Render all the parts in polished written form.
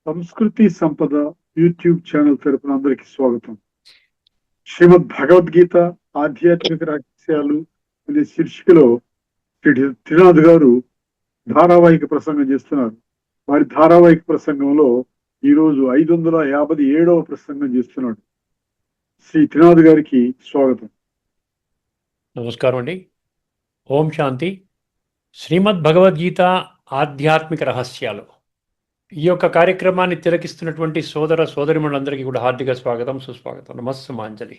సంస్కృతి సంపద YouTube channel తరపున అందరికీ స్వాగతం. శ్రీమద్ భగవద్గీత ఆధ్యాత్మిక రహస్యాలు అనే శీర్షికలో శ్రీ త్రినాథ్ గారు ధారావాహిక ప్రసంగం చేస్తున్నారు. వారి ధారావాహిక ప్రసంగంలో ఈరోజు 557వ ప్రసంగం చేస్తున్నాడు. శ్రీ త్రినాథ్ గారికి స్వాగతం. నమస్కారం అండి. ఓం శాంతి. శ్రీమద్ భగవద్గీత ఆధ్యాత్మిక రహస్యాలు ఈ యొక్క కార్యక్రమాన్ని తిలకిస్తున్నటువంటి సోదర సోదరిమణులందరికీ కూడా హార్దిక స్వాగతం, సుస్వాగతం, నమస్సుమాంజలి.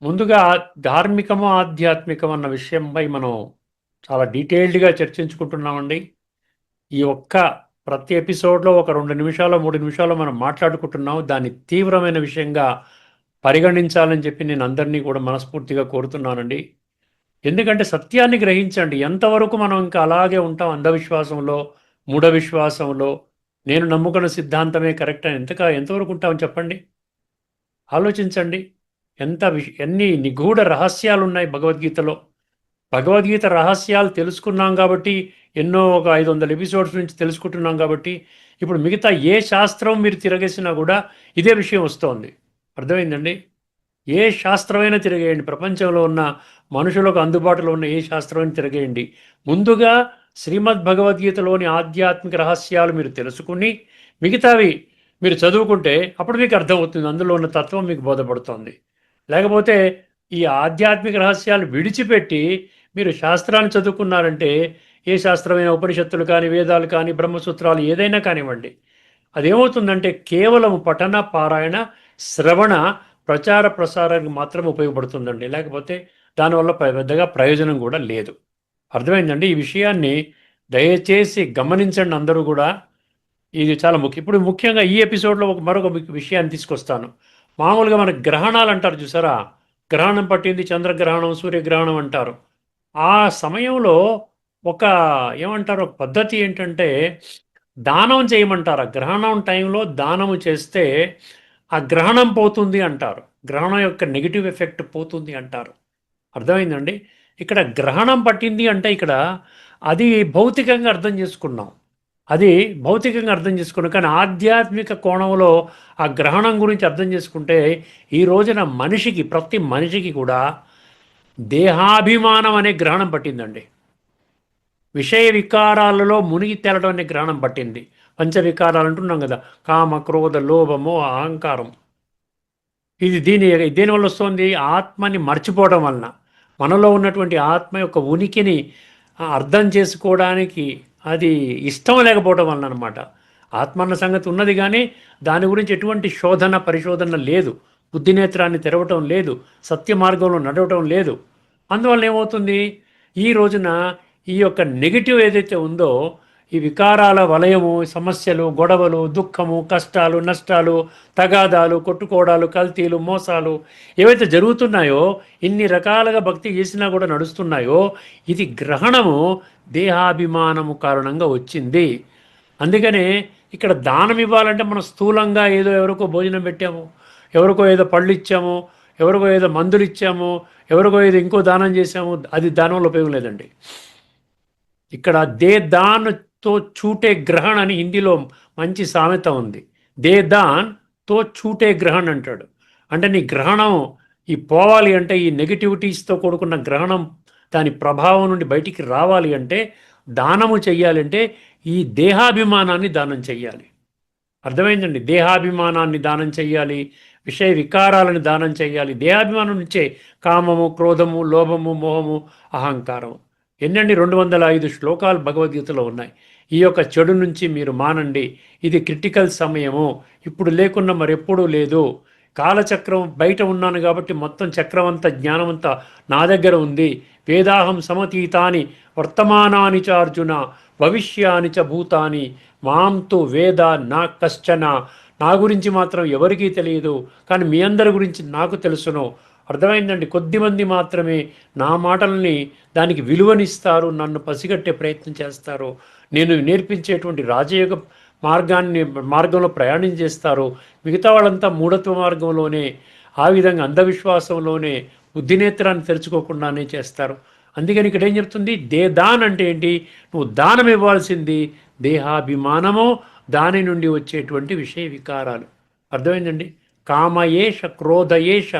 ముందుగా ధార్మికము ఆధ్యాత్మికం అన్న విషయంపై మనం చాలా డీటెయిల్డ్గా చర్చించుకుంటున్నామండి. ఈ ఒక్క ప్రతి ఎపిసోడ్లో ఒక 2 నిమిషాలు 3 నిమిషాలు మనం మాట్లాడుకుంటున్నాం. దాన్ని తీవ్రమైన విషయంగా పరిగణించాలని చెప్పి నేను అందరినీ కూడా మనస్ఫూర్తిగా కోరుతున్నానండి. ఎందుకంటే సత్యాన్ని గ్రహించండి. ఎంతవరకు మనం ఇంకా అలాగే ఉంటాం అంధవిశ్వాసంలో, మూఢ విశ్వాసంలో, నేను నమ్ముకున్న సిద్ధాంతమే కరెక్ట్ అని ఎంతవరకు ఉంటామని చెప్పండి. ఆలోచించండి. ఎన్ని నిగూఢ రహస్యాలు ఉన్నాయి భగవద్గీతలో. భగవద్గీత రహస్యాలు తెలుసుకున్నాం కాబట్టి ఎన్నో ఒక 500 ఎపిసోడ్స్ నుంచి తెలుసుకుంటున్నాం కాబట్టి ఇప్పుడు మిగతా ఏ శాస్త్రం మీరు తిరగేసినా కూడా ఇదే విషయం వస్తోంది. అర్థమైందండి. ఏ శాస్త్రమైనా తిరగేయండి, ప్రపంచంలో ఉన్న మనుషులకు అందుబాటులో ఉన్న ఏ శాస్త్రమైనా తిరగేయండి. ముందుగా శ్రీమద్ భగవద్గీతలోని ఆధ్యాత్మిక రహస్యాలు మీరు తెలుసుకుని మిగతావి మీరు చదువుకుంటే అప్పుడు మీకు అర్థమవుతుంది, అందులో ఉన్న తత్వం మీకు బోధపడుతుంది. లేకపోతే ఈ ఆధ్యాత్మిక రహస్యాలు విడిచిపెట్టి మీరు శాస్త్రాన్ని చదువుకున్నారంటే ఏ శాస్త్రమైన ఉపనిషత్తులు కానీ, వేదాలు కానీ, బ్రహ్మసూత్రాలు ఏదైనా కానివ్వండి, అదేమవుతుందంటే కేవలం పఠన, పారాయణ, శ్రవణ, ప్రచార ప్రసారానికి మాత్రం ఉపయోగపడుతుందండి. లేకపోతే దానివల్ల పెద్దగా ప్రయోజనం కూడా లేదు. అర్థమైందండి. ఈ విషయాన్ని దయచేసి గమనించండి అందరూ కూడా. ఇది చాలా ముఖ్యం. ఇప్పుడు ముఖ్యంగా ఈ ఎపిసోడ్లో మరొక విషయాన్ని తీసుకొస్తాను. మామూలుగా మన గ్రహణాలు అంటారు చూసారా, గ్రహణం పట్టింది, చంద్రగ్రహణం, సూర్యగ్రహణం అంటారు. ఆ సమయంలో ఒక ఏమంటారు, ఒక పద్ధతి ఏంటంటే దానం చేయమంటారు. ఆ గ్రహణం టైంలో దానము చేస్తే ఆ గ్రహణం పోతుంది అంటారు. గ్రహణం యొక్క నెగిటివ్ ఎఫెక్ట్ పోతుంది అంటారు. అర్థమైందండి. ఇక్కడ గ్రహణం పట్టింది అంటే ఇక్కడ అది భౌతికంగా అర్థం చేసుకున్నాం. కానీ ఆధ్యాత్మిక కోణంలో ఆ గ్రహణం గురించి అర్థం చేసుకుంటే ఈ రోజున ప్రతి మనిషికి కూడా దేహాభిమానం అనే గ్రహణం పట్టిందండి. విషయ వికారాలలో మునిగి తేలడం అనే గ్రహణం పట్టింది. పంచవికారాలు అంటున్నాం కదా, కామ, క్రోధ, లోభము, అహంకారం. ఇది దేనివల్ల వస్తుంది? ఆత్మని మర్చిపోవడం వలన, మనలో ఉన్నటువంటి ఆత్మ యొక్క ఉనికిని అర్థం చేసుకోవడానికి అది ఇష్టం లేకపోవడం వలన అనమాట. ఆత్మ అన్న సంగతి ఉన్నది కానీ దాని గురించి ఎటువంటి పరిశోధన లేదు, బుద్ధినేత్రాన్ని తెరవటం లేదు, సత్య మార్గంలో నడవటం లేదు. అందువల్ల ఏమవుతుంది, ఈ రోజున ఈ యొక్క నెగిటివ్ ఏదైతే ఉందో, ఈ వికారాల వలయము, సమస్యలు, గొడవలు, దుఃఖము, కష్టాలు, నష్టాలు, తగాదాలు, కొట్టుకోవడాలు, కల్తీలు, మోసాలు ఏవైతే జరుగుతున్నాయో, ఇన్ని రకాలుగా భక్తి చేసినా కూడా నడుస్తున్నాయో, ఇది గ్రహణము దేహాభిమానము కారణంగా వచ్చింది. అందుకనే ఇక్కడ దానం ఇవ్వాలంటే మనం స్థూలంగా ఏదో ఎవరికో భోజనం పెట్టాము, ఎవరికో ఏదో పళ్ళు ఇచ్చాము, ఎవరికో ఏదో మందులు ఇచ్చాము, ఎవరికో ఏదో ఇంకో దానం చేశాము, అది దానంలో ఉపయోగం లేదండి. ఇక్కడ తో छूटे గ్రహణ్ అని హిందీలో మంచి సామెత ఉంది. తో छूटे గ్రహణ్ అంటాడు. అంటే నీ గ్రహణం ఈ పోవాలి అంటే, ఈ నెగిటివిటీస్తో కూడుకున్న గ్రహణం దాని ప్రభావం నుండి బయటికి రావాలి అంటే, దానము చెయ్యాలంటే ఈ దేహాభిమానాన్ని దానం చెయ్యాలి. అర్థమైందండి. దేహాభిమానాన్ని దానం చెయ్యాలి, విషయ వికారాలను దానం చెయ్యాలి. దేహాభిమానం నుంచే కామము, క్రోధము, లోభము, మోహము, అహంకారం. ఎన్నండి 205 శ్లోకాలు భగవద్గీతలో ఉన్నాయి. ఈ యొక్క చెడు నుంచి మీరు మానండి, ఇది క్రిటికల్ సమయము, ఇప్పుడు లేకున్నా మరెప్పుడూ లేదు. కాలచక్రం బయట ఉన్నాను కాబట్టి మొత్తం చక్రమంతా, జ్ఞానమంతా నా దగ్గర ఉంది. వేదాహం సమతీతాని వర్తమానాని చ అర్జున భవిష్యాని చ భూతాని మాంతు వేద నా కశ్చన. నా గురించి మాత్రం ఎవరికీ తెలియదు, కానీ మీ అందరి గురించి నాకు తెలుసును. అర్థమైందండి. కొద్దిమంది మాత్రమే నా మాటల్ని దానికి విలువనిస్తారు, నన్ను పసిగట్టే ప్రయత్నం చేస్తారు, నేను నేర్పించేటువంటి రాజయోగ మార్గంలో ప్రయాణం చేస్తారు. మిగతా వాళ్ళంతా మూఢత్వ మార్గంలోనే, ఆ విధంగా అంధవిశ్వాసంలోనే, బుద్ధినేత్రాన్ని తెరుచుకోకుండానే చేస్తారు. అందుకని ఇక్కడ ఏం చెప్తుంది, దాన్ అంటే ఏంటి? నువ్వు దానం ఇవ్వాల్సింది దేహాభిమానము, దాని నుండి వచ్చేటువంటి విషయ వికారాలు. అర్థమైందండి? కామయేష క్రోధయేష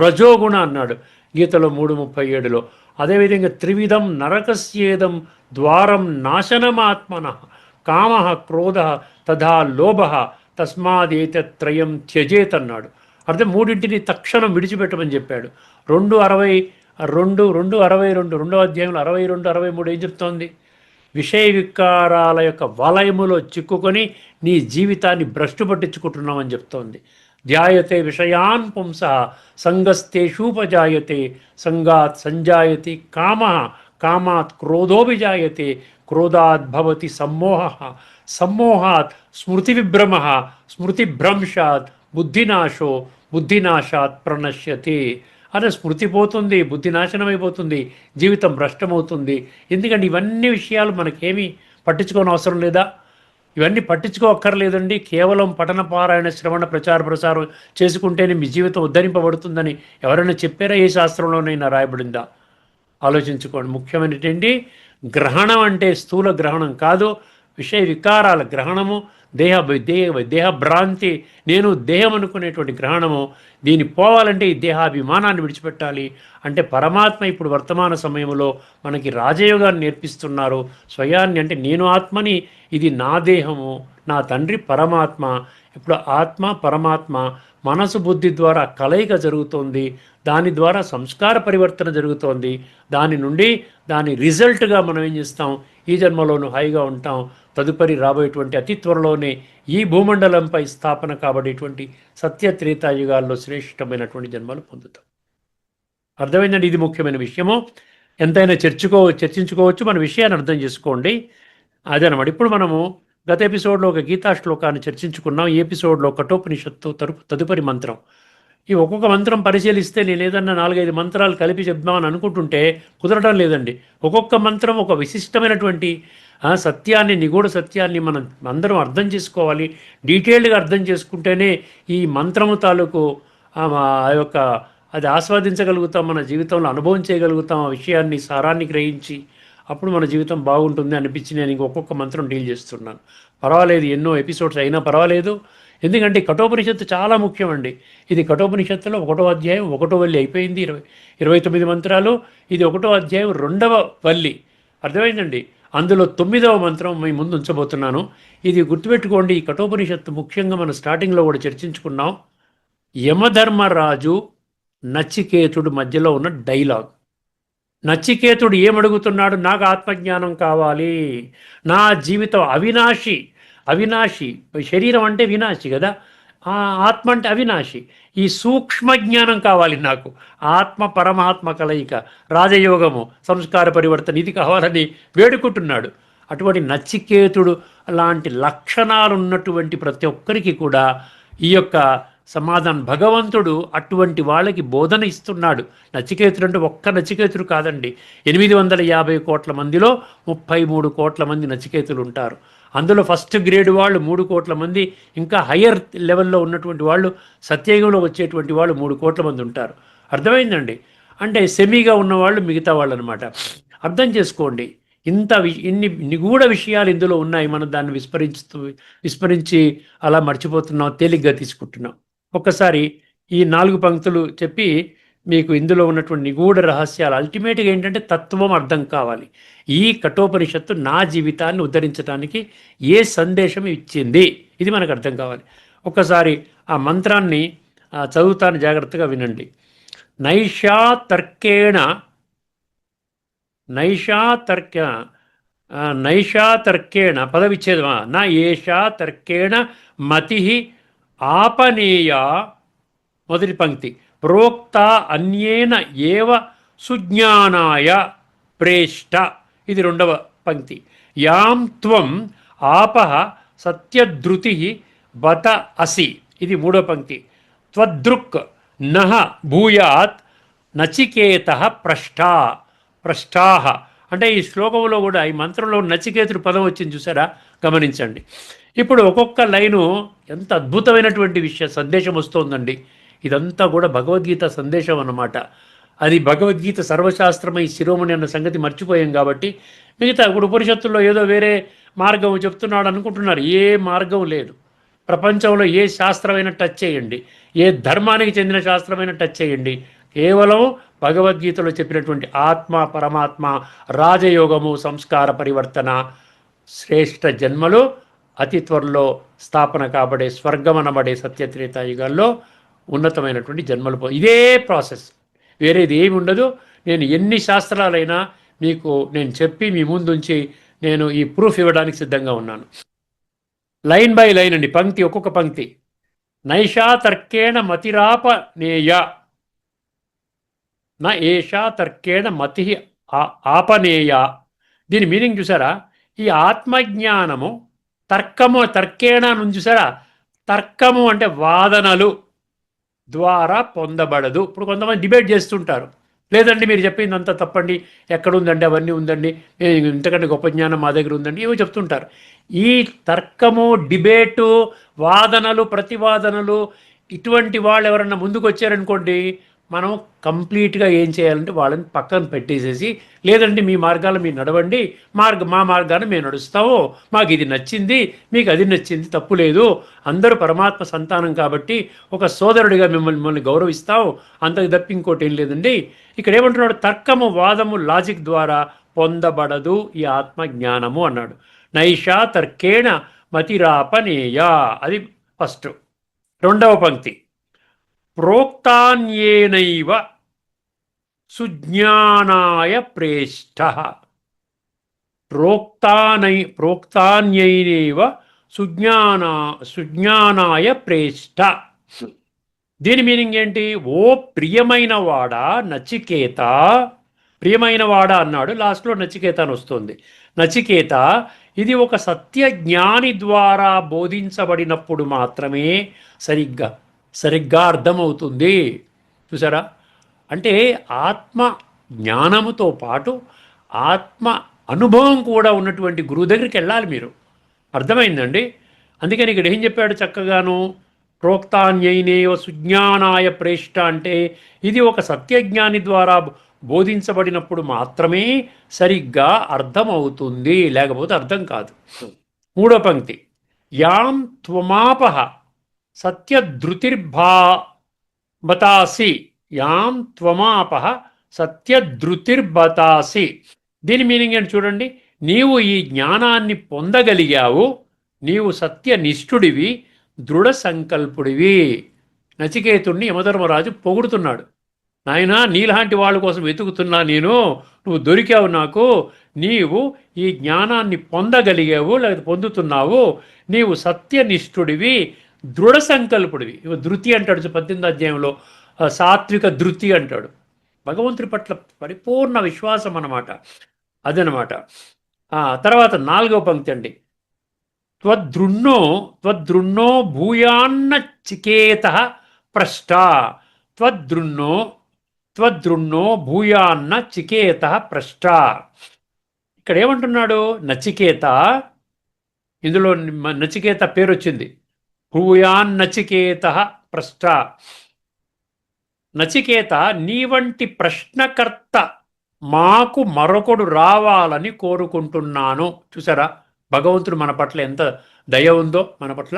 రజోగుణ అన్నాడు గీతలో 3:37లో. అదేవిధంగా త్రివిధం నరకస్యేదం ద్వారం నాశనమాత్మన కామ క్రోధ తథా లోభ తస్మాదేతత్రయం త్యజేత్ అన్నాడు. అర్థం మూడింటిని తక్షణం విడిచిపెట్టమని చెప్పాడు. 2:62 రెండో అధ్యాయంలో 62-63 ఏం చెప్తోంది? విషయ వికారాల యొక్క వలయములో చిక్కుకొని నీ జీవితాన్ని భ్రష్టు పట్టించుకుంటున్నామని చెప్తోంది. ధ్యాయతే విషయాన్ పుంస సంగస్తేషూపజాయతే సంగాత్ సంజాయతి కామ కామాత్ క్రోధోభిజాయతే క్రోధాత్ భవతి సమ్మోహ సమ్మోహాత్ స్మృతివిభ్రమ స్మృతిభ్రంశాత్ బుద్ధినాశో బుద్ధినాశాత్ ప్రణశ్యతే. అదే స్మృతి పోతుంది, బుద్ధి నాశనం అయిపోతుంది, జీవితం భ్రష్టమవుతుంది. ఎందుకంటే ఇవన్నీ విషయాలు మనకేమీ పట్టించుకోని అవసరం లేదా? ఇవన్నీ పట్టించుకోక్కర్లేదండి. కేవలం పఠన పారాయణ శ్రవణ ప్రచారం చేసుకుంటేనే మీ జీవితం ఉద్ధరింపబడుతుందని ఎవరైనా చెప్పారా? ఏ శాస్త్రంలోనైనా రాయబడిందా? ఆలోచించుకోండి. ముఖ్యమైనటువంటి గ్రహణం అంటే స్థూల గ్రహణం కాదు, విషయ వికారాల గ్రహణము, దేహ భ్రాంతి, నేను దేహం అనుకునేటువంటి గ్రహణము. దీన్ని పోవాలంటే ఈ దేహాభిమానాన్ని విడిచిపెట్టాలి. అంటే పరమాత్మ ఇప్పుడు వర్తమాన సమయంలో మనకి రాజయోగాన్ని నేర్పిస్తున్నారు. స్వయాన్ని అంటే నేను ఆత్మని, ఇది నా దేహము, నా తండ్రి పరమాత్మ. ఇప్పుడు ఆత్మ పరమాత్మ మనసు బుద్ధి ద్వారా కలయిక జరుగుతోంది. దాని ద్వారా సంస్కార పరివర్తన జరుగుతోంది. దాని నుండి దాని రిజల్ట్గా మనం ఏం చేస్తాం? ఈ జన్మలోనూ హాయిగా ఉంటాం. తదుపరి రాబోయేటువంటి అతి త్వరలోనే ఈ భూమండలంపై స్థాపన కాబడేటువంటి సత్య త్రేతాయుగాల్లో శ్రేష్టమైనటువంటి జన్మలు పొందుతాం. అర్థమైందండి? ఇది ముఖ్యమైన విషయము. ఎంతైనా చర్చించుకోవచ్చు, మన విషయాన్ని అర్థం చేసుకోండి. అదనమాట. ఇప్పుడు మనము గత ఎపిసోడ్లో ఒక గీతా శ్లోకాన్ని చర్చించుకున్నాం. ఈ ఎపిసోడ్లో కఠోపనిషత్తు తదుపరి మంత్రం. ఈ ఒక్కొక్క మంత్రం పరిశీలిస్తే నేను ఏదన్నా 4-5 మంత్రాలు కలిపి చెప్దామని అనుకుంటుంటే కుదరడం లేదండి. ఒక్కొక్క మంత్రం ఒక విశిష్టమైనటువంటి సత్యాన్ని, నిగూఢ సత్యాన్ని మనం అందరం అర్థం చేసుకోవాలి. డీటెయిల్డ్గా అర్థం చేసుకుంటేనే ఈ మంత్రము తాలూకు యొక్క అది ఆస్వాదించగలుగుతాం, మన జీవితంలో అనుభవం చేయగలుగుతాం. ఆ విషయాన్ని సారాన్ని గ్రహించి అప్పుడు మన జీవితం బాగుంటుంది అనిపించి నేను ఇంకొక మంత్రం డీల్ చేస్తున్నాను. పర్వాలేదు, ఎన్నో ఎపిసోడ్స్ అయినా పర్వాలేదు. ఎందుకంటే కఠోపనిషత్తు చాలా ముఖ్యమండి. ఇది కఠోపనిషత్తులో 1వ అధ్యాయం 1వ వల్లి అయిపోయింది. 29 మంత్రాలు. ఇది 1వ అధ్యాయం 2వ వల్లి. అర్థమైందండి? అందులో 9వ మంత్రం మీ ముందు ఉంచబోతున్నాను. ఇది గుర్తుపెట్టుకోండి. ఈ కఠోపనిషత్తు ముఖ్యంగా మనం స్టార్టింగ్లో కూడా చర్చించుకున్నాం. యమధర్మరాజు నచికేతుడు మధ్యలో ఉన్న డైలాగ్. నచికేతుడు ఏమడుగుతున్నాడు? నాకు ఆత్మజ్ఞానం కావాలి, నా జీవితం అవినాశి. శరీరం అంటే వినాశి కదా, ఆత్మ అంటే అవినాశి. ఈ సూక్ష్మ జ్ఞానం కావాలి నాకు. ఆత్మ పరమాత్మ కలయిక, రాజయోగము, సంస్కార పరివర్తన, ఇది కావాలని వేడుకుంటున్నాడు. అటువంటి నచికేతుడు లాంటి లక్షణాలు ఉన్నటువంటి ప్రతి ఒక్కరికి కూడా ఈ యొక్క సమాధానం భగవంతుడు అటువంటి వాళ్ళకి బోధన ఇస్తున్నాడు. నచికేతుడు అంటే ఒక్క నచికేతుడు కాదండి. 850 కోట్ల మందిలో 33 కోట్ల మంది నచికేతులు ఉంటారు. అందులో ఫస్ట్ గ్రేడ్ వాళ్ళు 3 కోట్ల మంది, ఇంకా హయ్యర్ లెవెల్లో ఉన్నటువంటి వాళ్ళు, సత్యయుగంలో వచ్చేటువంటి వాళ్ళు 3 కోట్ల మంది ఉంటారు. అర్థమైందండి? అంటే సెమీగా ఉన్నవాళ్ళు మిగతా వాళ్ళు అనమాట. అర్థం చేసుకోండి. ఇన్ని నిగూఢ విషయాలు ఇందులో ఉన్నాయి. మనం దాన్ని విస్మరించి అలా మర్చిపోతున్నాం, తేలిగ్గా తీసుకుంటున్నాం. ఒక్కసారి ఈ 4 పంక్తులు చెప్పి మీకు ఇందులో ఉన్నటువంటి నిగూఢ రహస్యాలు, అల్టిమేట్గా ఏంటంటే తత్వం అర్థం కావాలి. ఈ కఠోపనిషత్తు నా జీవితాన్ని ఉద్ధరించడానికి ఏ సందేశం ఇచ్చింది, ఇది మనకు అర్థం కావాలి. ఒక్కసారి ఆ మంత్రాన్ని చదువుతాను, జాగ్రత్తగా వినండి. నైషాతర్కేణ పదవిచ్ఛేదమా నా ఏషా తర్కేణ మతి ఆపనేయ. మొదటి పంక్తి ప్రోక్త అన్యేన ఏవ సుజ్ఞానాయ ప్రేష్ట. ఇది 2వ పంక్తి. యాం త్వం ఆపః సత్యధృతి బత అసి. ఇది 3వ పంక్తి. త్వదృక్ నః భూయాత్ నచికేతః పృష్టాః. అంటే ఈ శ్లోకంలో కూడా ఈ మంత్రంలో నచికేతుడు పదం వచ్చింది, చూసారా? గమనించండి. ఇప్పుడు ఒక్కొక్క లైను ఎంత అద్భుతమైనటువంటి సందేశం వస్తోందండి. ఇదంతా కూడా భగవద్గీత సందేశం అన్నమాట. అది భగవద్గీత సర్వశాస్త్రమై శిరోమణి అన్న సంగతి మర్చిపోయాం కాబట్టి మిగతా ఇప్పుడు ఉపనిషత్తుల్లో ఏదో వేరే మార్గం చెప్తున్నాడు అనుకుంటున్నారు. ఏ మార్గం లేదు. ప్రపంచంలో ఏ శాస్త్రమైన టచ్ చేయండి, ఏ ధర్మానికి చెందిన శాస్త్రమైన టచ్ చేయండి, కేవలం భగవద్గీతలో చెప్పినటువంటి ఆత్మ, పరమాత్మ, రాజయోగము, సంస్కార పరివర్తన, శ్రేష్ఠ జన్మలు, అతి త్వరలో స్థాపన కాబడే స్వర్గమనబడే సత్యత్రేతాయుగాల్లో ఉన్నతమైనటువంటి జన్మలు ఇదే ప్రాసెస్, వేరేది ఏమి ఉండదు. నేను ఎన్ని శాస్త్రాలైనా మీకు నేను చెప్పి మీ ముందుంచి నేను ఈ ప్రూఫ్ ఇవ్వడానికి సిద్ధంగా ఉన్నాను. లైన్ బై లైన్ అండి, పంక్తి ఒక్కొక్క పంక్తి. నైషా తర్కేణ మతిరాపనేయ, నా ఏషా తర్కేణ మతి ఆపనేయ. దీని మీనింగ్ చూసారా? ఈ ఆత్మజ్ఞానము తర్కేణ నుంచి చూసారా? తర్కము అంటే వాదనలు ద్వారా పొందబడదు. ఇప్పుడు కొంతమంది డిబేట్ చేస్తుంటారు, లేదండి మీరు చెప్పింది అంతా తప్పండి, ఎక్కడుందండి, అవన్నీ ఉందండి, ఇంతకంటే గొప్ప జ్ఞానం మా దగ్గర ఉందండి, ఏవో చెప్తుంటారు. ఈ తర్కము, డిబేటు, వాదనలు, ప్రతివాదనలు, ఇటువంటి వాళ్ళు ఎవరన్నా ముందుకు వచ్చారనుకోండి, మనం కంప్లీట్గా ఏం చేయాలంటే వాళ్ళని పక్కన పెట్టేసేసి, లేదండి మీ మార్గాలు మీరు నడవండి, మా మార్గాన్ని మేము నడుస్తాము, మాకు ఇది నచ్చింది, మీకు అది నచ్చింది, తప్పు లేదు, అందరూ పరమాత్మ సంతానం కాబట్టి ఒక సోదరుడిగా మిమ్మల్ని గౌరవిస్తాం, అంతకు తప్పి ఇంకోటి ఏం లేదండి. ఇక్కడ ఏమంటున్నాడు? తర్కము, వాదము, లాజిక్ ద్వారా పొందబడదు ఈ ఆత్మ జ్ఞానము అన్నాడు. నైషా తర్కేణ మతిరాపనేయ, అది ఫస్ట్. రెండవ పంక్తి, ప్రోక్తాన్యేనైవ సుజ్ఞానాయ ప్రేష్ఠ. ప్రోక్తాన్యైనైవ సుజ్ఞానాయ ప్రేష్ఠ. దీని మీనింగ్ ఏంటి? ఓ ప్రియమైన వాడా నచికేత, ప్రియమైన వాడా అన్నాడు, లాస్ట్లో నచికేత అని వస్తుంది. నచికేత, ఇది ఒక సత్య జ్ఞాని ద్వారా బోధించబడినప్పుడు మాత్రమే సరిగ్గా అర్థమవుతుంది. చూసారా? అంటే ఆత్మ జ్ఞానముతో పాటు ఆత్మ అనుభవం కూడా ఉన్నటువంటి గురువు దగ్గరికి వెళ్ళాలి మీరు. అర్థమైందండి? అందుకని ఇక్కడ ఏం చెప్పాడు చక్కగాను? ప్రోక్తాన్యైనేవ సుజ్ఞానాయ ప్రేష్ఠ అంటే ఇది ఒక సత్యజ్ఞాని ద్వారా బోధించబడినప్పుడు మాత్రమే సరిగ్గా అర్థమవుతుంది, లేకపోతే అర్థం కాదు. మూడో పంక్తి, యాం త్వమాపహ సత్యధృతిర్బతాసి, యాం త్వమాపహ సత్యధృతిర్బతాసి. దీని మీనింగ్ ఏంటి చూడండి. నీవు ఈ జ్ఞానాన్ని పొందగలిగావు, నీవు సత్యనిష్ఠుడివి, దృఢ సంకల్పుడివి. నచికేతుణ్ణి యమధర్మరాజు పొగుడుతున్నాడు. నాయనా, నీలాంటి వాళ్ళ కోసం వెతుకుతున్నా నేను, నువ్వు దొరికావు నాకు, నీవు ఈ జ్ఞానాన్ని పొందగలిగావు, లేకపోతే పొందుతున్నావు, నీవు సత్యనిష్ఠుడివి, దృఢ సంకల్పుడివి. ఇవి ధృతి అంటాడు 18వ అధ్యాయంలో, సాత్విక ధృతి అంటాడు. భగవంతుడి పట్ల పరిపూర్ణ విశ్వాసం అన్నమాట, అదనమాట. తర్వాత 4వ పంక్తి అండి, త్వదృన్నో భూయాన్న చికేత పృష్ట. త్వదృన్నో భూయాన్న చికేత పృష్ట. ఇక్కడ ఏమంటున్నాడు? నచికేత, ఇందులో నచికేత పేరు వచ్చింది, భూయాన్నచికేత పృష్ట. నచికేత, నీ వంటి ప్రశ్నకర్త మాకు మరొకడు రావాలని కోరుకుంటున్నాను. చూసారా భగవంతుడు మన పట్ల ఎంత దయ ఉందో మన పట్ల.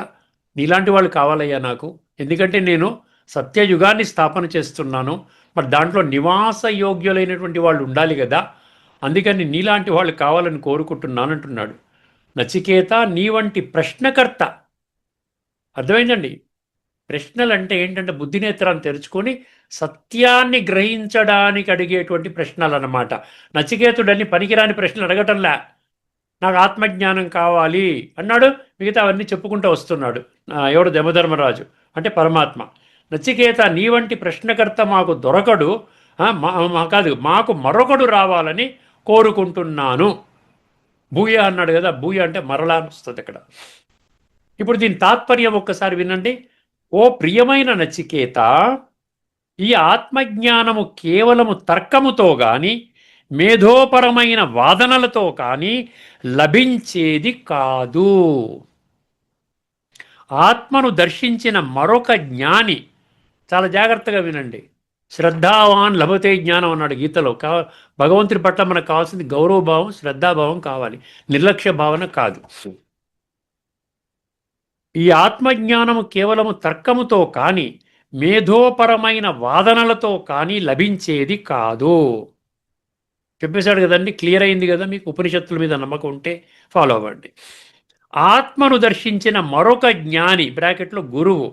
నీలాంటి వాళ్ళు కావాలయ్యా నాకు, ఎందుకంటే నేను సత్యయుగాన్ని స్థాపన చేస్తున్నాను, మరి దాంట్లో నివాస యోగ్యులైనటువంటి వాళ్ళు ఉండాలి కదా, అందుకని నీలాంటి వాళ్ళు కావాలని కోరుకుంటున్నానంటున్నాడు. నచికేత, నీ వంటి ప్రశ్నకర్త. అర్థమైందండి? ప్రశ్నలు అంటే ఏంటంటే బుద్ధినేత్రాన్ని తెరుచుకొని సత్యాన్ని గ్రహించడానికి అడిగేటువంటి ప్రశ్నలు అన్నమాట. నచికేతుడని పనికిరాని ప్రశ్నలు అడగటంలా, నాకు ఆత్మజ్ఞానం కావాలి అన్నాడు, మిగతా అవన్నీ చెప్పుకుంటూ వస్తున్నాడు. ఎవడు? యమధర్మరాజు అంటే పరమాత్మ. నచికేత, నీ వంటి ప్రశ్నకర్త మాకు దొరకడు, మాకు మరొకడు రావాలని కోరుకుంటున్నాను. భూయ అన్నాడు కదా, భూయ అంటే మరలా వస్తుంది ఇక్కడ. ఇప్పుడు దీని తాత్పర్యం ఒక్కసారి వినండి. ఓ ప్రియమైన నచికేత, ఈ ఆత్మజ్ఞానము కేవలము తర్కముతో కానీ మేధోపరమైన వాదనలతో కానీ లభించేది కాదు. ఆత్మను దర్శించిన మరొక జ్ఞాని, చాలా జాగ్రత్తగా వినండి, శ్రద్ధావాన్ లభతే జ్ఞానం అన్నాడు గీతలో. భగవంతుడి పట్ల మనకు కావాల్సింది గౌరవభావం, శ్రద్ధాభావం కావాలి, నిర్లక్ష్య భావన కాదు. ఈ ఆత్మజ్ఞానము కేవలము తర్కముతో కానీ మేధోపరమైన వాదనలతో కానీ లభించేది కాదు. చెప్పేశాడు కదండి, క్లియర్ అయింది కదా మీకు. ఉపనిషత్తుల మీద నమ్మకం ఉంటే ఫాలో అవ్వండి. ఆత్మను దర్శించిన మరొక జ్ఞాని బ్రాకెట్లో గురువు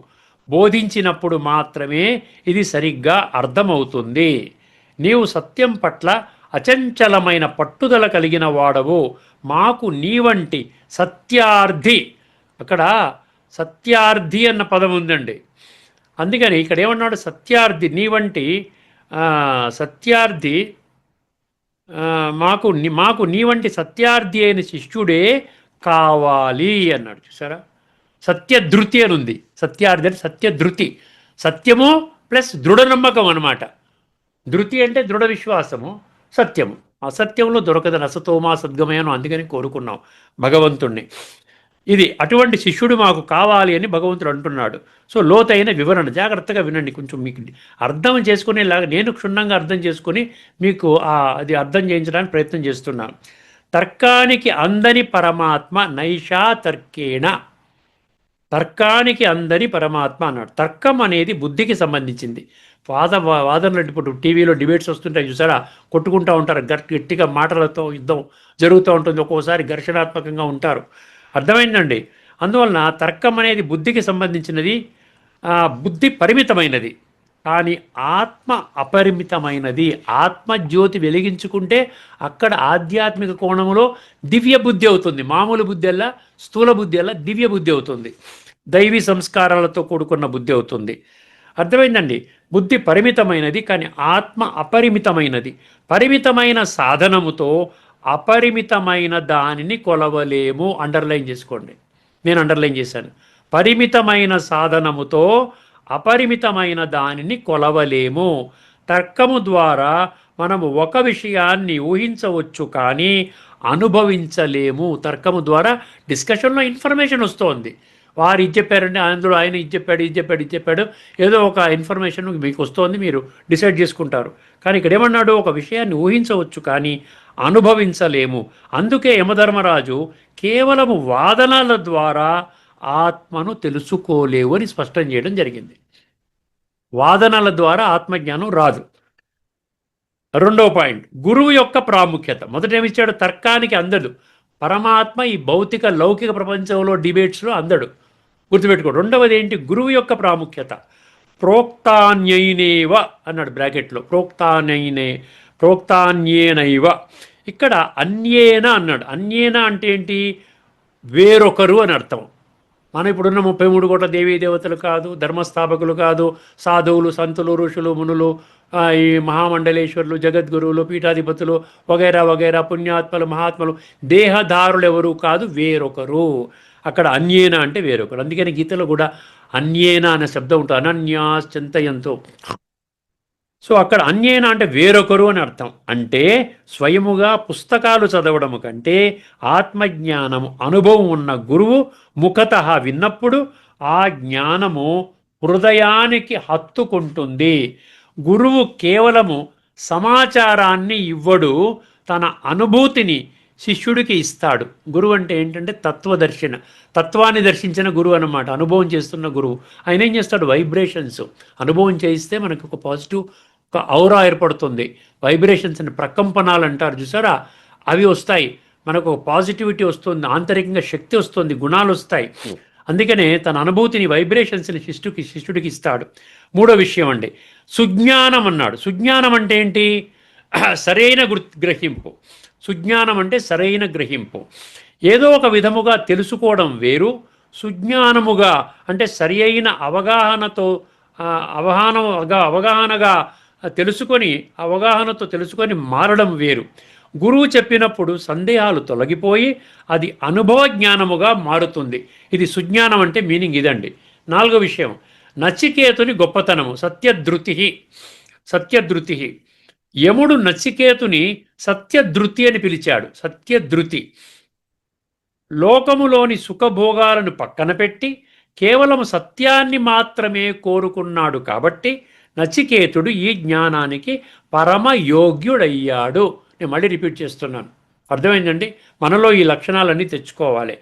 బోధించినప్పుడు మాత్రమే ఇది సరిగ్గా అర్థమవుతుంది. నీవు సత్యం పట్ల అచంచలమైన పట్టుదల కలిగిన వాడవు. మాకు నీ వంటి సత్యార్థి, అక్కడ సత్యార్థి అన్న పదం ఉందండి, అందుకని ఇక్కడ ఏమన్నాడు, సత్యార్థి నీ వంటి సత్యార్థి మాకు నీ వంటి సత్యార్థి అయిన శిష్యుడే కావాలి అన్నాడు. చూసారా, సత్యధృతి అని ఉంది. సత్యార్థి అంటే సత్యధృతి, సత్యము ప్లస్ దృఢ నమ్మకం అనమాట. ధృతి అంటే దృఢ విశ్వాసము, సత్యము. అసత్యంలో దొరకదని అసతోమా సద్గమయను అందుకని కోరుకున్నాం భగవంతుణ్ణి. ఇది అటువంటి శిష్యుడు మాకు కావాలి అని భగవంతుడు అంటున్నాడు. సో లోతైన వివరణ జాగ్రత్తగా వినండి, కొంచెం మీకు అర్థం చేసుకునేలాగా నేను క్షుణ్ణంగా అర్థం చేసుకుని మీకు అది అర్థం చేయించడానికి ప్రయత్నం చేస్తున్నాను. తర్కానికి అందని పరమాత్మ నైషా తర్కేణ. తర్కానికి అందని పరమాత్మ అన్నాడు. తర్కం అనేది బుద్ధికి సంబంధించింది. వాదనలు ఇప్పుడు టీవీలో డిబేట్స్ వస్తుంటాయి చూసారా, కొట్టుకుంటూ ఉంటారు, గట్టిగా మాటలతో యుద్ధం జరుగుతూ ఉంటుంది, ఒక్కోసారి ఘర్షణాత్మకంగా ఉంటారు. అర్థమైందండి. అందువలన తర్కం అనేది బుద్ధికి సంబంధించినది, బుద్ధి పరిమితమైనది. కానీ ఆత్మ అపరిమితమైనది. ఆత్మజ్యోతి వెలిగించుకుంటే అక్కడ ఆధ్యాత్మిక కోణంలో దివ్య బుద్ధి అవుతుంది. మామూలు బుద్ధి అలా, స్థూల బుద్ధి అలా దివ్య బుద్ధి అవుతుంది, దైవీ సంస్కారాలతో కూడుకున్న బుద్ధి అవుతుంది. అర్థమైందండి. బుద్ధి పరిమితమైనది కానీ ఆత్మ అపరిమితమైనది. పరిమితమైన సాధనముతో అపరిమితమైన దానిని కొలవలేము. అండర్లైన్ చేసుకోండి, నేను అండర్లైన్ చేశాను. పరిమితమైన సాధనముతో అపరిమితమైన దానిని కొలవలేము. తర్కము ద్వారా మనము ఒక విషయాన్ని ఊహించవచ్చు కానీ అనుభవించలేము. తర్కము ద్వారా డిస్కషన్లో ఇన్ఫర్మేషన్ వస్తుంది. వారు ఇది చెప్పారండి, అందులో ఆయన ఇది చెప్పాడు, ఏదో ఒక ఇన్ఫర్మేషన్ మీకు వస్తుంది, మీరు డిసైడ్ చేసుకుంటారు. కానీ ఇక్కడ ఏమన్నాడు, ఒక విషయాన్ని ఊహించవచ్చు కానీ అనుభవించలేము. అందుకే యమధర్మరాజు కేవలము వాదనల ద్వారా ఆత్మను తెలుసుకోలేవు అని స్పష్టం చేయడం జరిగింది. వాదనల ద్వారా ఆత్మజ్ఞానం రాదు. రెండవ పాయింట్, గురువు యొక్క ప్రాముఖ్యత. మొదట ఏమిచ్చాడు, తర్కానికి అందడు పరమాత్మ. ఈ భౌతిక లౌకిక ప్రపంచంలో డిబేట్స్లో అందడు, గుర్తుపెట్టుకో. రెండవది ఏంటి, గురువు యొక్క ప్రాముఖ్యత. ప్రోక్తాన్యైనేవ అన్నాడు బ్రాకెట్లో, ప్రోక్తాన్యేనైవ. ఇక్కడ అన్యేన అన్నాడు. అన్యేన అంటే ఏంటి, వేరొకరు అని అర్థం. మనం ఇప్పుడున్న 33 కోట్ల దేవీ దేవతలు కాదు, ధర్మస్థాపకులు కాదు, సాధువులు, సంతులు, ఋషులు, మునులు, ఈ మహామండలేశ్వరులు, జగద్గురువులు, పీఠాధిపతులు వగైరా వగైరా, పుణ్యాత్మలు, మహాత్మలు, దేహదారులు ఎవరు కాదు, వేరొకరు. అక్కడ అన్యేన అంటే వేరొకరు. అందుకని గీతలో కూడా అన్యేన అనే శబ్దం ఉంటుంది, అనన్యాశ్చింతయంతో. సో అక్కడ అన్యేన అంటే వేరొకరు అని అర్థం. అంటే స్వయముగా పుస్తకాలు చదవడము కంటే ఆత్మజ్ఞానము అనుభవం ఉన్న గురువు ముఖతః విన్నప్పుడు ఆ జ్ఞానము హృదయానికి హత్తుకుంటుంది. గురువు కేవలము సమాచారాన్ని ఇవ్వడు, తన అనుభూతిని శిష్యుడికి ఇస్తాడు. గురువు అంటే ఏంటంటే తత్వాన్ని దర్శించిన గురువు అన్నమాట, అనుభవం చేస్తున్న గురువు. ఆయన ఏం చేస్తాడు, వైబ్రేషన్స్ అనుభవం చేయిస్తే మనకు ఒక పాజిటివ్ ఒక ఔరా ఏర్పడుతుంది. వైబ్రేషన్స్ అని ప్రకంపనాలు అంటారు చూసారా, అవి వస్తాయి, మనకు పాజిటివిటీ వస్తుంది, ఆంతరికంగా శక్తి వస్తుంది, గుణాలు వస్తాయి. అందుకనే తన అనుభూతిని, వైబ్రేషన్స్ని శిష్యుడికి ఇస్తాడు. మూడో విషయం అండి, సుజ్ఞానం అన్నాడు. సుజ్ఞానం అంటే ఏంటి, సరైన గ్రహింపు. సుజ్ఞానం అంటే సరైన గ్రహింపు. ఏదో ఒక విధముగా తెలుసుకోవడం వేరు, సుజ్ఞానముగా అంటే సరి అయిన అవగాహనగా అవగాహనతో తెలుసుకొని మారడం వేరు. గురువు చెప్పినప్పుడు సందేహాలు తొలగిపోయి అది అనుభవ జ్ఞానముగా మారుతుంది. ఇది సుజ్ఞానం అంటే మీనింగ్ ఇదండి. నాలుగో విషయం, నచికేతుని గొప్పతనము. సత్యధృతి. యముడు నచికేతుని సత్యధృతి అని పిలిచాడు. సత్యధృతి లోకములోని సుఖభోగాలను పక్కన పెట్టి కేవలం సత్యాన్ని మాత్రమే కోరుకున్నాడు కాబట్టి నచికేతుడు ఈ జ్ఞానానికి పరమయోగ్యుడయ్యాడు. నేను మళ్ళీ రిపీట్ చేస్తున్నాను, అర్థమైందండి? మనలో ఈ లక్షణాలన్నీ తెచ్చుకోవాలి.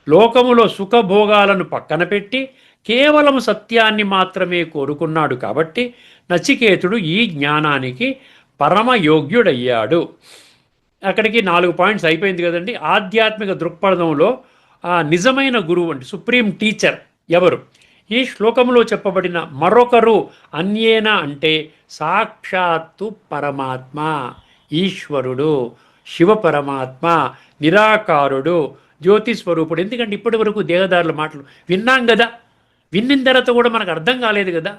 లోకములో సుఖభోగాలను పక్కన పెట్టి కేవలం సత్యాన్ని మాత్రమే కోరుకున్నాడు కాబట్టి నచికేతుడు ఈ జ్ఞానానికి పరమయోగ్యుడయ్యాడు. అక్కడికి 4 పాయింట్స్ అయిపోయింది కదండి. ఆధ్యాత్మిక దృక్పథంలో నిజమైన గురువు అంటే సుప్రీం టీచర్ ఎవరు? ఈ శ్లోకంలో చెప్పబడిన మరొకరు అన్యేన అంటే సాక్షాత్తు పరమాత్మ, ఈశ్వరుడు, శివ పరమాత్మ, నిరాకారుడు, జ్యోతి స్వరూపుడు. ఎందుకంటే ఇప్పటి వరకు దేహదారుల మాటలు విన్నాం కదా, విన్న తర్వాత కూడా మనకు అర్థం కాలేదు కదా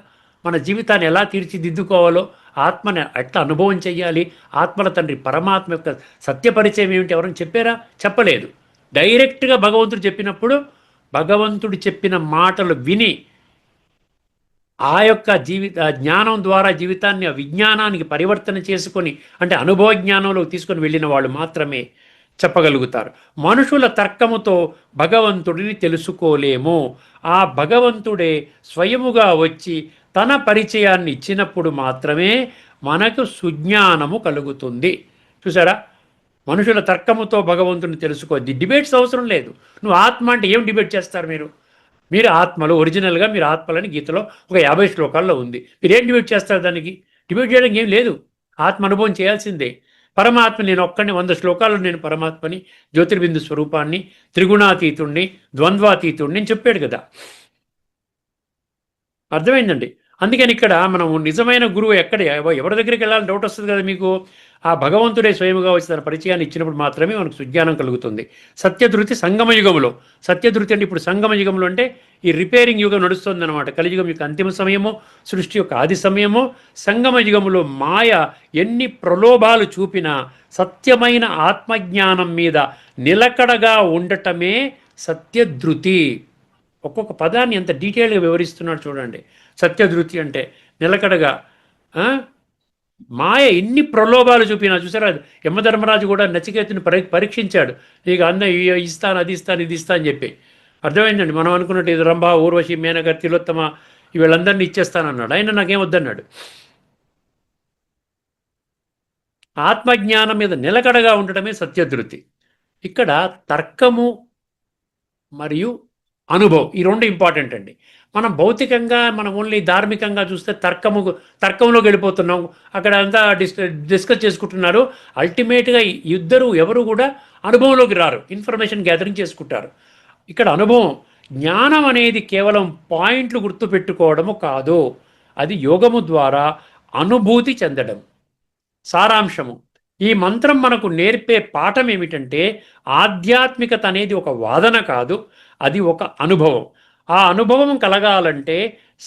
మన జీవితాన్ని ఎలా తీర్చిదిద్దుకోవాలో, ఆత్మని ఎట్లా అనుభవం చెయ్యాలి, ఆత్మల తండ్రి పరమాత్మ యొక్క సత్యపరిచయం ఏమిటి ఎవరైనా చెప్పారా? చెప్పలేదు. డైరెక్ట్గా భగవంతుడు చెప్పినప్పుడు భగవంతుడు చెప్పిన మాటలు విని ఆ యొక్క జ్ఞానం ద్వారా జీవితాన్ని విజ్ఞానానికి పరివర్తన చేసుకొని అంటే అనుభవ జ్ఞానంలో తీసుకొని వెళ్ళిన వాళ్ళు మాత్రమే చెప్పగలుగుతారు. మనుషుల తర్కముతో భగవంతుడిని తెలుసుకోలేము. ఆ భగవంతుడే స్వయముగా వచ్చి తన పరిచయాన్ని ఇచ్చినప్పుడు మాత్రమే మనకు సుజ్ఞానము కలుగుతుంది. చూసారా, మనుషుల తర్కముతో భగవంతుని తెలుసుకోవద్ది. డిబేట్స్ అవసరం లేదు. నువ్వు ఆత్మ అంటే ఏం డిబేట్ చేస్తారు మీరు ఆత్మలు ఒరిజినల్గా మీరు ఆత్మలని గీతలో ఒక 50 శ్లోకాల్లో ఉంది. మీరు ఏం డిబేట్ చేస్తారు? దానికి డిబేట్ చేయడానికి ఏం లేదు. ఆత్మ అనుభవం చేయాల్సిందే. పరమాత్మ నేను ఒక్కడిని 100 శ్లోకాల్లో నేను పరమాత్మని, జ్యోతిర్బిందు స్వరూపాన్ని, త్రిగుణాతీతుణ్ణి, ద్వంద్వాతీతుణ్ణి అని చెప్పాడు కదా. అర్థమైందండి? అందుకని ఇక్కడ మనం నిజమైన గురువు ఎక్కడ ఎవరి దగ్గరికి వెళ్ళాలని డౌట్ వస్తుంది కదా మీకు. ఆ భగవంతుడే స్వయముగా వచ్చి తన పరిచయాన్ని ఇచ్చినప్పుడు మాత్రమే మనకు సుజ్ఞానం కలుగుతుంది. సత్యధృతి సంగమ యుగంలో, సత్యధృతి అంటే ఇప్పుడు సంగమ యుగంలో అంటే ఈ రిపేరింగ్ యుగం నడుస్తుంది అనమాట. కలియుగం యొక్క అంతిమ సమయము, సృష్టి యొక్క ఆది సమయము. సంగమ యుగంలో మాయ ఎన్ని ప్రలోభాలు చూపినా సత్యమైన ఆత్మజ్ఞానం మీద నిలకడగా ఉండటమే సత్యధృతి. ఒక్కొక్క పదాన్ని ఎంత డీటెయిల్గా వివరిస్తున్నాడు చూడండి. సత్యధృతి అంటే నిలకడగా. మాయ ఎన్ని ప్రలోభాలు చూపినా చూసారా, యమధర్మరాజు కూడా నచికేతుని పరీక్షించాడు. నీకు అన్న ఇస్తాను, అది ఇస్తాను, ఇది ఇస్తా అని చెప్పి. అర్థమైందండి? మనం అనుకున్నట్టు ఇది రంభ, ఊర్వశి, మేనక, తిలోత్తమ వీళ్ళందరినీ ఇచ్చేస్తానన్నాడు. ఆయన నాకేం వద్దన్నాడు. ఆత్మజ్ఞానం మీద నిలకడగా ఉండటమే సత్యధృతి. ఇక్కడ తర్కము మరియు అనుభవం ఈ రెండు ఇంపార్టెంట్ అండి. మనం భౌతికంగా మనం ఓన్లీ ధార్మికంగా చూస్తే తర్కంలోకి వెళ్ళిపోతున్నాం. అక్కడ అంతా డిస్కస్ చేసుకుంటున్నారు. అల్టిమేట్గా ఇద్దరు ఎవరు కూడా అనుభవంలోకి రారు, ఇన్ఫర్మేషన్ గ్యాదరింగ్ చేసుకుంటారు. ఇక్కడ అనుభవం, జ్ఞానం అనేది కేవలం పాయింట్లు గుర్తుపెట్టుకోవడము కాదు, అది యోగము ద్వారా అనుభూతి చెందడం. సారాంశము, ఈ మంత్రం మనకు నేర్పే పాఠం ఏమిటంటే ఆధ్యాత్మికత అనేది ఒక వాదన కాదు, అది ఒక అనుభవం. ఆ అనుభవం కలగాలంటే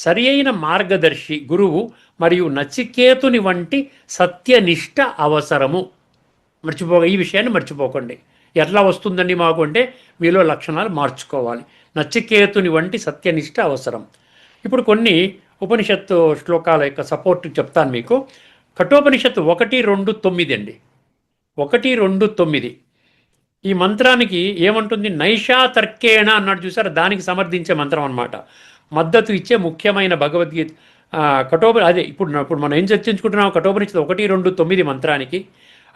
సరి అయిన మార్గదర్శి గురువు మరియు నచికేతుని వంటి సత్యనిష్ట అవసరము. ఈ విషయాన్ని మర్చిపోకండి. ఎట్లా వస్తుందండి మాకు అంటే మీలో లక్షణాలు మార్చుకోవాలి. నచికేతుని వంటి సత్యనిష్ట అవసరం. ఇప్పుడు కొన్ని ఉపనిషత్తు శ్లోకాల యొక్క సపోర్ట్ చెప్తాను మీకు. కఠోపనిషత్తు 1:2-9 అండి. 1:2-9 ఈ మంత్రానికి ఏమంటుంది? నైషా తర్కేణ అన్నాడు చూసారు, దానికి సమర్థించే మంత్రం అన్నమాట. మద్దతు ఇచ్చే ముఖ్యమైన భగవద్గీత అదే ఇప్పుడు మనం ఏం చర్చించుకుంటున్నాం? కఠోపనిషత్తు 1:2-9 మంత్రానికి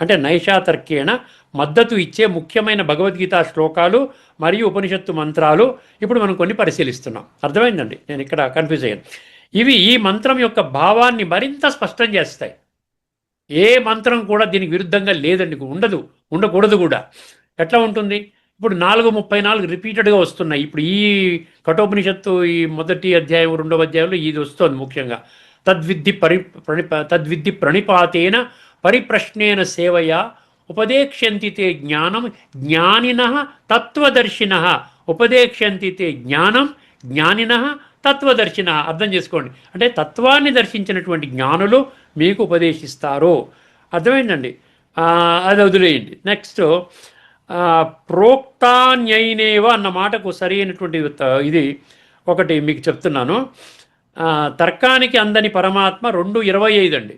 అంటే నైషా తర్కేణ మద్దతు ఇచ్చే ముఖ్యమైన భగవద్గీత శ్లోకాలు మరియు ఉపనిషత్తు మంత్రాలు ఇప్పుడు మనం కొన్ని పరిశీలిస్తున్నాం. అర్థమైందండి? నేను ఇక్కడ కన్ఫ్యూజ్ అయ్యాను. ఇవి ఈ మంత్రం యొక్క భావాన్ని మరింత స్పష్టం చేస్తాయి. ఏ మంత్రం కూడా దీనికి విరుద్ధంగా లేదండి, ఉండకూడదు కూడా. ఎట్లా ఉంటుంది? ఇప్పుడు 4:34 రిపీటెడ్గా వస్తున్నాయి. ఇప్పుడు ఈ కఠోపనిషత్తు ఈ మొదటి అధ్యాయం 2వ అధ్యాయంలో ఇది వస్తుంది ముఖ్యంగా. తద్విద్ధి ప్రణిపాతేన పరిప్రశ్నేన సేవయా ఉపదేక్ష్యంతి తే జ్ఞానం జ్ఞానినః తత్వదర్శినః. ఉపదేక్ష్యంతి తే జ్ఞానం జ్ఞానినః తత్వదర్శినః. అర్థం చేసుకోండి, అంటే తత్వాన్ని దర్శించినటువంటి జ్ఞానులు మీకు ఉపదేశిస్తారు. అర్థమైందండి? అది వదిలేయండి. నెక్స్ట్ ప్రోక్తాన్యైనేవ అన్న మాటకు సరి అయినటువంటి ఇది ఒకటి మీకు చెప్తున్నాను. తర్కానికి అందని పరమాత్మ 2:25 అండి.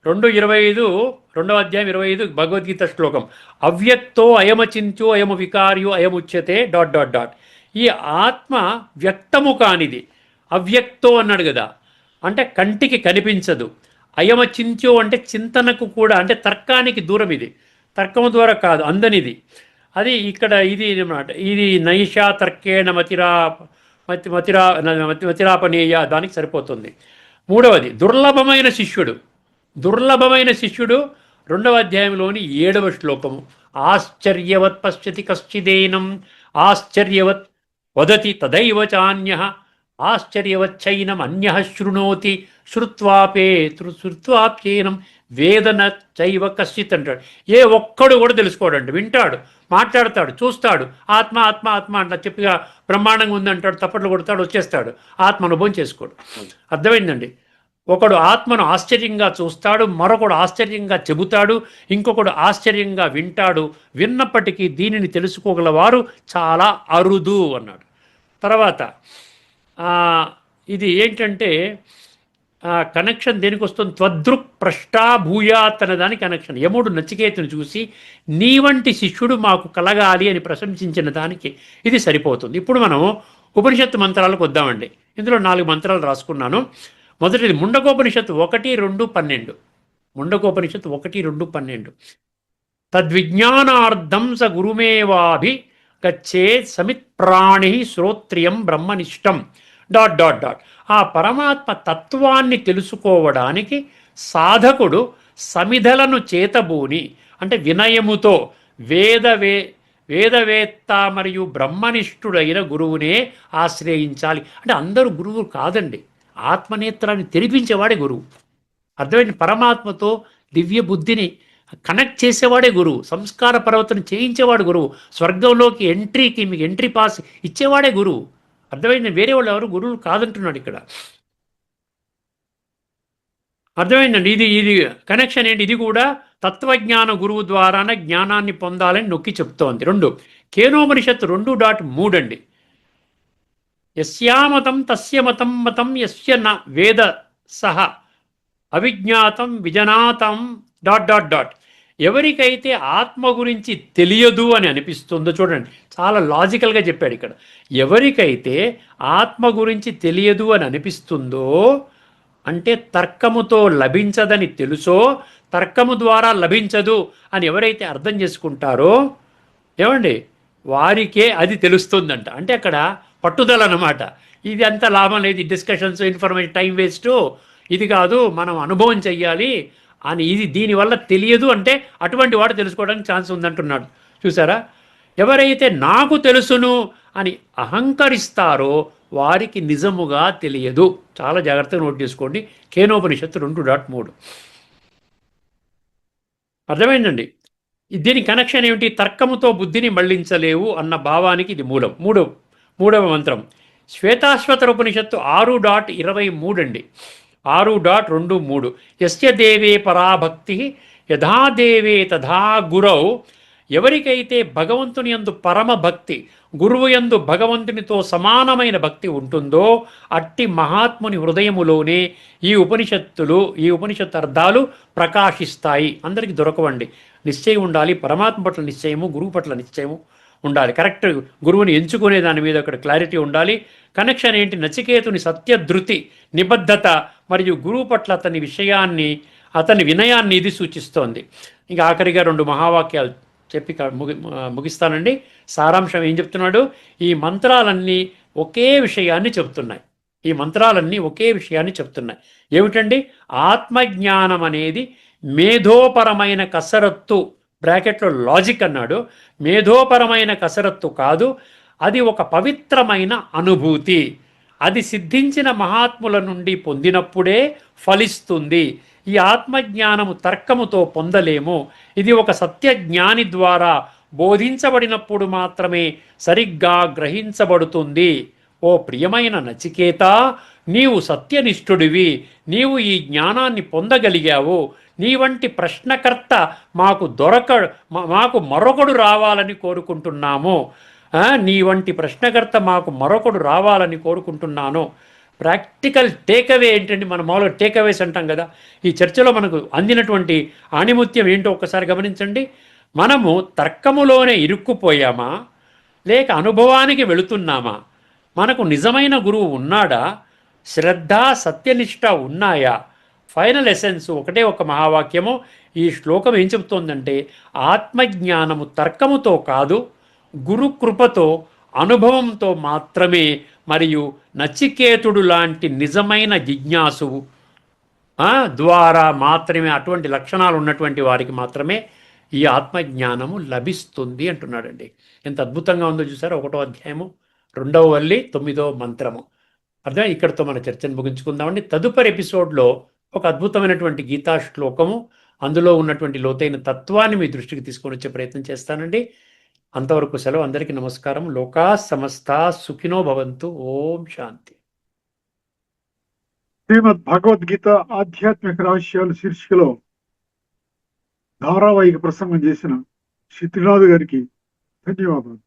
2:25 2వ అధ్యాయం 25 భగవద్గీత శ్లోకం. అవ్యక్తో అయమచింత్యో అయమ వికార్యో అయముచ్యతే ... ఈ ఆత్మ వ్యక్తము కానిది. అవ్యక్తో అన్నాడు కదా, అంటే కంటికి కనిపించదు. అయమచింత్యో అంటే చింతనకు కూడా, అంటే తర్కానికి దూరం, ఇది తర్కము ద్వారా కాదు, అందనిది. అది ఇక్కడ ఇది అన్నమాట. ఇది నైషా తర్కేణ మతిరాపనీయ, దానికి సరిపోతుంది. మూడవది దుర్లభమైన శిష్యుడు. దుర్లభమైన శిష్యుడు 2వ అధ్యాయంలోని 7వ శ్లోకము. ఆశ్చర్యవత్ పశ్యతి కశ్చిదేనం ఆశ్చర్యవత్ వదతి తదైవ చాన్యః ఆశ్చర్యవచ్చైనం అన్యః శృణోతి శ్రుత్వాప్యేనం వేదన చైవ కశ్చిత్ అంటాడు. ఏ ఒక్కడు కూడా తెలుసుకోడండి, వింటాడు, మాట్లాడతాడు, చూస్తాడు, ఆత్మ ఆత్మ ఆత్మ అంట చెప్పిగా బ్రహ్మాండంగా ఉందంటాడు, తప్పట్లు కొడతాడు, వచ్చేస్తాడు, ఆత్మ అనుభవం చేసుకోడు. అర్థమైందండి? ఒకడు ఆత్మను ఆశ్చర్యంగా చూస్తాడు, మరొకడు ఆశ్చర్యంగా చెబుతాడు, ఇంకొకడు ఆశ్చర్యంగా వింటాడు. విన్నప్పటికీ దీనిని తెలుసుకోగలవారు చాలా అరుదు అన్నాడు. తర్వాత ఇది ఏంటంటే కనెక్షన్ దేనికి వస్తుంది? త్వదృక్ ప్రష్టా భూయాత్ అనే దాని కనెక్షన్. యముడు నచికేతుని చూసి నీ వంటి శిష్యుడు మాకు కలగాలి అని ప్రశంసించిన దానికి ఇది సరిపోతుంది. ఇప్పుడు మనం ఉపనిషత్తు మంత్రాలకు వద్దామండి. ఇందులో 4 మంత్రాలు రాసుకున్నాను. మొదటిది ముండకోపనిషత్తు 1, 2, 12. ముండకోపనిషత్తు 1, 2, 12. తద్విజ్ఞానార్థం స గురుమేవాభి గచ్చేత్ సమిత్ ప్రాణి శ్రోత్రియం బ్రహ్మనిష్టం ... ఆ పరమాత్మ తత్వాన్ని తెలుసుకోవడానికి సాధకుడు సమిధలను చేతబూని, అంటే వినయముతో వేదవేత్త మరియు బ్రహ్మనిష్ఠుడైన గురువునే ఆశ్రయించాలి. అంటే అందరూ గురువు కాదండి, ఆత్మనేత్రాన్ని తెరిపించేవాడే గురువు. అర్థమైంది? పరమాత్మతో దివ్య బుద్ధిని కనెక్ట్ చేసేవాడే గురువు. సంస్కార పర్వతం చేయించేవాడు గురువు. స్వర్గంలోకి ఎంట్రీకి మీకు ఎంట్రీ పాస్ ఇచ్చేవాడే గురువు. అర్థమైంది? వేరే వాళ్ళు ఎవరు గురువులు కాదంటున్నాడు ఇక్కడ. అర్థమైందండి? ఇది కనెక్షన్ ఏంటి? ఇది కూడా తత్వజ్ఞాన గురువు ద్వారానే జ్ఞానాన్ని పొందాలని నొక్కి చెప్తోంది. 2 కేనోపనిషత్తు 2.3 అండి. యస్యామతం తస్య మతం మతం యస్య న వేద సహ అవిజ్ఞాతం విజనాతం ... ఎవరికైతే ఆత్మ గురించి తెలియదు అని అనిపిస్తుందో, చూడండి చాలా లాజికల్గా చెప్పాడు ఇక్కడ. ఎవరికైతే ఆత్మ గురించి తెలియదు అని అనిపిస్తుందో, అంటే తర్కముతో లభించదని తెలుసో, తర్కము ద్వారా లభించదు అని ఎవరైతే అర్థం చేసుకుంటారో, ఏమండి, వారికే అది తెలుస్తుందంట. అంటే అక్కడ పట్టుదల అన్నమాట. ఇది అంత లాభం లేదు, డిస్కషన్స్, ఇన్ఫర్మేషన్, టైం వేస్ట్, ఇది కాదు, మనం అనుభవం చెయ్యాలి అని ఇది దీనివల్ల తెలియదు అంటే అటువంటి వాడు తెలుసుకోవడానికి ఛాన్స్ ఉందంటున్నాడు. చూసారా? ఎవరైతే నాకు తెలుసును అని అహంకరిస్తారో వారికి నిజముగా తెలియదు. చాలా జాగ్రత్తగా నోట్ చేసుకోండి. కేనోపనిషత్తు 2.3. అర్థమైందండి? దీని కనెక్షన్ ఏమిటి? తర్కముతో బుద్ధిని మళ్లించలేవు అన్న భావానికి ఇది మూలం. మూడవ మంత్రం శ్వేతాశ్వతర ఉపనిషత్తు 6.23 అండి. 6.23. యస్య దేవే పరాభక్తి యథా దేవే తథా గురౌ. ఎవరికైతే భగవంతుని యందు పరమ భక్తి, గురువు యందు భగవంతునితో సమానమైన భక్తి ఉంటుందో అట్టి మహాత్ముని హృదయములోనే ఈ ఉపనిషత్తు అర్థాలు ప్రకాశిస్తాయి. అందరికీ దొరకవండి. నిశ్చయం ఉండాలి, పరమాత్మ పట్ల నిశ్చయము, గురువు పట్ల నిశ్చయము ఉండాలి. కరెక్ట్ గురువుని ఎంచుకునే దాని మీద అక్కడ క్లారిటీ ఉండాలి. కనెక్షన్ ఏంటి? నచికేతుని సత్యధృతి, నిబద్ధత మరియు గురువు పట్ల అతని వినయాన్ని ఇది సూచిస్తోంది. ఇంకా ఆఖరిగా 2 మహావాక్యాలు చెప్పి ముగిస్తానండి. సారాంశం ఏం చెప్తున్నాడు? ఈ మంత్రాలన్నీ ఒకే విషయాన్ని చెప్తున్నాయి. ఏమిటండి? ఆత్మజ్ఞానం అనేది మేధోపరమైన కసరత్తు, బ్రాకెట్లో లాజిక్ అన్నాడు. మేధోపరమైన కసరత్తు కాదు, అది ఒక పవిత్రమైన అనుభూతి. అది సిద్ధించిన మహాత్ముల నుండి పొందినప్పుడే ఫలిస్తుంది. ఈ ఆత్మజ్ఞానము తర్కముతో పొందలేము. ఇది ఒక సత్యజ్ఞాని ద్వారా బోధించబడినప్పుడు మాత్రమే సరిగ్గా గ్రహించబడుతుంది. ఓ ప్రియమైన నచికేత, నీవు సత్యనిష్ఠుడివి. నీవు ఈ జ్ఞానాన్ని పొందగలిగావు. నీ వంటి ప్రశ్నకర్త మాకు మరొకడు రావాలని కోరుకుంటున్నాము. నీ వంటి ప్రశ్నకర్త మాకు మరొకడు రావాలని కోరుకుంటున్నాను. ప్రాక్టికల్ టేకవే ఏంటండి? మనం మామూలుగా టేకవేస్ అంటాం కదా. ఈ చర్చలో మనకు అందినటువంటి ఆణిముత్యం ఏంటో ఒక్కసారి గమనించండి. మనము తర్కములోనే ఇరుక్కుపోయామా, లేక అనుభవానికి వెళుతున్నామా? మనకు నిజమైన గురువు ఉన్నాడా, శ్రద్ధ సత్యనిష్ట ఉన్నాయా? ఫైనల్ ఎసెన్స్ ఒకటే ఒక మహావాక్యము. ఈ శ్లోకం ఏం చెబుతోందంటే, ఆత్మజ్ఞానము తర్కముతో కాదు, గురు కృపతో, అనుభవంతో మాత్రమే, మరియు నచికేతుడు లాంటి నిజమైన జిజ్ఞాసువు ద్వారా మాత్రమే, అటువంటి లక్షణాలు ఉన్నటువంటి వారికి మాత్రమే ఈ ఆత్మజ్ఞానము లభిస్తుంది అంటున్నాడండి. ఎంత అద్భుతంగా ఉందో చూసారా? 1వ అధ్యాయము 2వ వల్లి 9వ మంత్రము. అర్థం. ఇక్కడితో మన చర్చను ముగించుకుందామండి. తదుపరి ఎపిసోడ్లో ఒక అద్భుతమైనటువంటి గీతా శ్లోకము, అందులో ఉన్నటువంటి లోతైన తత్వాన్ని మీ దృష్టికి తీసుకొని వచ్చే ప్రయత్నం చేస్తానండి. అంతవరకు సెలవు. అందరికీ నమస్కారం. లోకా సమస్తా సుఖినో భవంతు. ఓం శాంతి. శ్రీమద్ భగవద్గీత ఆధ్యాత్మిక రహస్యాలు శీర్షికలో ధారావాహిక ప్రసంగం చేసిన శ్రీ త్రినాథ్ గారికి ధన్యవాదాలు.